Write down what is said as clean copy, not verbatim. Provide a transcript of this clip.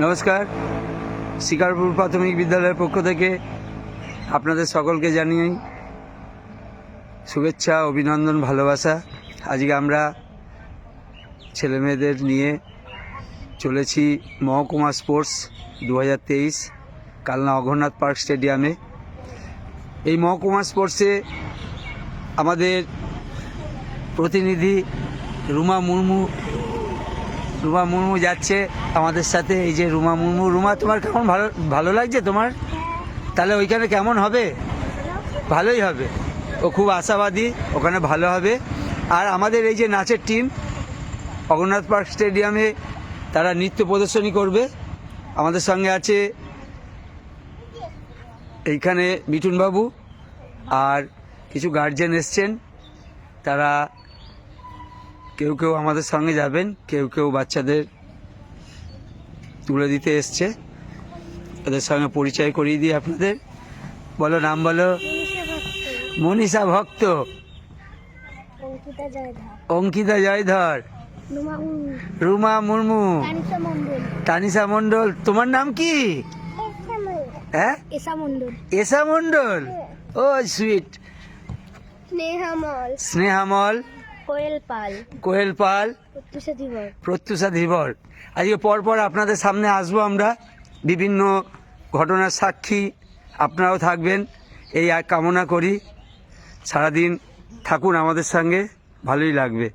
নমস্কার, শিকারপুর প্রাথমিক বিদ্যালয়ের পক্ষ থেকে আপনাদের সকলকে জানিয়ে শুভেচ্ছা, অভিনন্দন, ভালোবাসা। আজকে আমরা ছেলেমেয়েদের নিয়ে চলেছি মহকুমা স্পোর্টস 2023 কালনা অঘরনাথ পার্ক স্টেডিয়ামে। এই মহকুমা স্পোর্টসে আমাদের প্রতিনিধি রুমা মুর্মু যাচ্ছে আমাদের সাথে। এই যে রুমা মুর্মু, রুমা তোমার কেমন ভালো লাগছে তোমার? তাহলে ওইখানে কেমন হবে? ভালোই হবে, ও খুব আশাবাদী ওখানে ভালো হবে। আর আমাদের এই যে নাচের টিম অঘরনাথ পার্ক স্টেডিয়ামে, তারা নৃত্য প্রদর্শনী করবে। আমাদের সঙ্গে আছে এইখানে মিঠুনবাবু আর কিছু গার্জেন এসছেন। তারা কেউ আমাদের সঙ্গে যাবেন, কেউ বাচ্চাদের তুলে দিতে এসছে। ওদের সঙ্গে পরিচয় করিয়ে দিই আপনাদের। বলো, নাম বলো। মনীষা ভক্ত, অঙ্কিতা জয়ধর, রুমা মুর্মু, তানিশা মণ্ডল। তোমার নাম কি? হ্যাঁ, এসা মণ্ডল। ও সুইট। স্নেহামল, কোয়েল পাল, প্রত্যুষা ধীবর। আজকে পরপর আপনাদের সামনে আসবো আমরা, বিভিন্ন ঘটনার সাক্ষী আপনারাও থাকবেন এই কামনা করি। সারাদিন থাকুন আমাদের সঙ্গে, ভালোই লাগবে।